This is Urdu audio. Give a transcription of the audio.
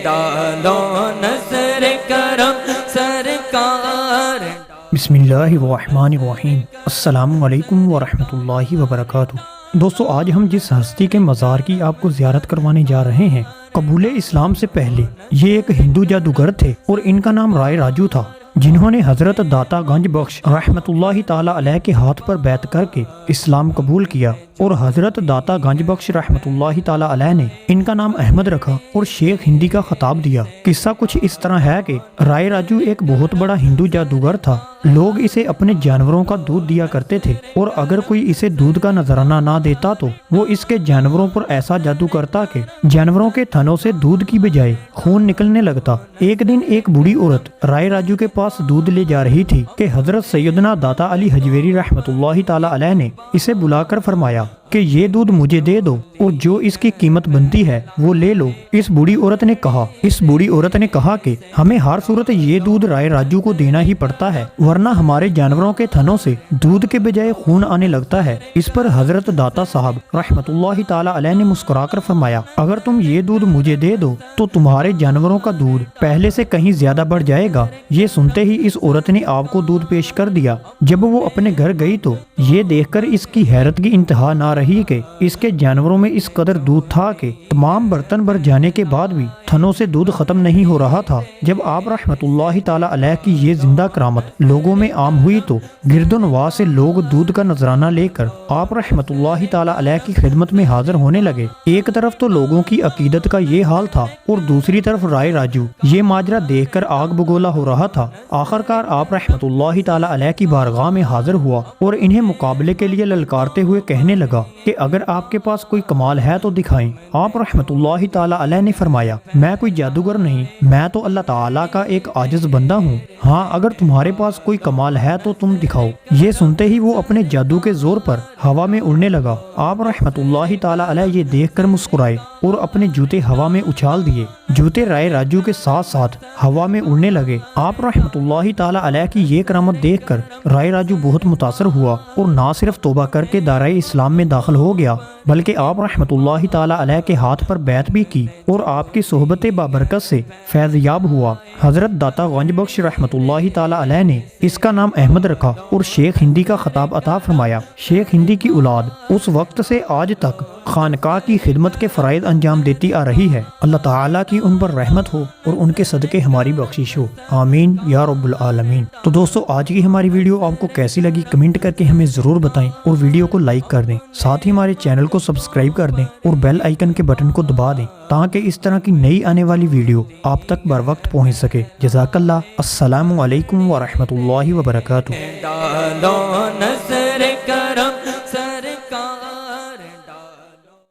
ڈالو نظر کرم سرکار۔ بسم اللہ الرحمن الرحیم۔ السلام علیکم ورحمۃ اللہ وبرکاتہ۔ دوستو، آج ہم جس ہستی کے مزار کی آپ کو زیارت کروانے جا رہے ہیں، قبول اسلام سے پہلے یہ ایک ہندو جادوگر تھے اور ان کا نام رائے راجو تھا، جنہوں نے حضرت داتا گنج بخش رحمت اللہ تعالی علیہ کے ہاتھ پر بیعت کر کے اسلام قبول کیا، اور حضرت داتا گنج بخش رحمت اللہ تعالی علیہ نے ان کا نام احمد رکھا اور شیخ ہندی کا خطاب دیا۔ قصہ کچھ اس طرح ہے کہ رائے راجو ایک بہت بڑا ہندو جادوگر تھا۔ لوگ اسے اپنے جانوروں کا دودھ دیا کرتے تھے، اور اگر کوئی اسے دودھ کا نذرانہ نہ دیتا تو وہ اس کے جانوروں پر ایسا جادو کرتا کہ جانوروں کے تھنوں سے دودھ کی بجائے خون نکلنے لگتا۔ ایک دن ایک بوڑھی عورت رائے راجو کے پاس دودھ لے جا رہی تھی کہ حضرت سیدنا داتا علی حجویری رحمت اللہ تعالی علیہ نے اسے بلا کر فرمایا کہ یہ دودھ مجھے دے دو اور جو اس کی قیمت بنتی ہے وہ لے لو۔ اس بوڑھی عورت نے کہا کہ ہمیں ہر صورت یہ دودھ رائے راجو کو دینا ہی پڑتا ہے، ورنہ ہمارے جانوروں کے تھنوں سے دودھ کے بجائے خون آنے لگتا ہے۔ اس پر حضرت داتا صاحب رحمت اللہ تعالی علیہ نے مسکرا کر فرمایا، اگر تم یہ دودھ مجھے دے دو تو تمہارے جانوروں کا دودھ پہلے سے کہیں زیادہ بڑھ جائے گا۔ یہ سنتے ہی اس عورت نے آپ کو دودھ پیش کر دیا۔ جب وہ اپنے گھر گئی تو یہ دیکھ کر اس کی حیرت کی انتہا نہ رہی کہ اس کے جانوروں میں اس قدر دودھ تھا کہ تمام برتن بھر جانے کے بعد بھی تھنوں سے دودھ ختم نہیں ہو رہا تھا۔ جب آپ رحمت اللہ تعالی علیہ کی یہ زندہ کرامت لوگوں میں عام ہوئی تو گرد و نواح سے لوگ دودھ کا نذرانہ لے کر آپ رحمت اللہ تعالی علیہ کی خدمت میں حاضر ہونے لگے۔ ایک طرف تو لوگوں کی عقیدت کا یہ حال تھا اور دوسری طرف رائے راجو یہ ماجرا دیکھ کر آگ بگولا ہو رہا تھا۔ آخرکار آپ رحمت اللہ تعالی علیہ کی بارگاہ میں حاضر ہوا اور انہیں مقابلے کے لیے للکارتے ہوئے کہنے لگا کہ اگر آپ کے پاس کوئی کمال ہے تو دکھائیں۔ آپ رحمت اللہ تعالی علیہ نے فرمایا، میں کوئی جادوگر نہیں، میں تو اللہ تعالیٰ کا ایک عاجز بندہ ہوں۔ ہاں، اگر تمہارے پاس کوئی کمال ہے تو تم دکھاؤ۔ یہ سنتے ہی وہ اپنے جادو کے زور پر ہوا میں اڑنے لگا۔ آپ رحمت اللہ تعالی علیہ یہ دیکھ کر مسکرائے اور اپنے جوتے ہوا میں اچھال دیے۔ جوتے رائے راجو کے ساتھ ساتھ ہوا میں اڑنے لگے۔ آپ رحمت اللہ تعالی علیہ کی یہ کرامت دیکھ کر رائے راجو بہت متاثر ہوا اور نہ صرف توبہ کر کے دائرہ اسلام میں داخل ہو گیا بلکہ آپ رحمت اللہ تعالی علیہ کے ہاتھ پر بیعت بھی کی اور آپ کی صحبت بابرکت سے فیض یاب ہوا۔ حضرت داتا گنج بخش رحمت اللہ تعالی علیہ نے اس کا نام احمد رکھا اور شیخ ہندی کا خطاب عطا فرمایا۔ شیخ ہندی کی اولاد اس وقت سے آج تک خانقاہ کی خدمت کے فرائض انجام دیتی آ رہی ہے۔ اللہ تعالیٰ کی ان پر رحمت ہو اور ان کے صدقے ہماری بخشش ہو، آمین یا رب العالمین۔ تو دوستو، آج کی ہماری ویڈیو آپ کو کیسی لگی کمنٹ کر کے ہمیں ضرور بتائیں اور ویڈیو کو لائک کر دیں، ساتھ ہی ہمارے چینل کو سبسکرائب کر دیں اور بیل آئیکن کے بٹن کو دبا دیں تاکہ اس طرح کی نئی آنے والی ویڈیو آپ تک بر وقت پہنچ سکے۔ جزاک اللہ۔ السلام علیکم ورحمۃ اللہ وبرکاتہ۔ ڈالو نظر کرم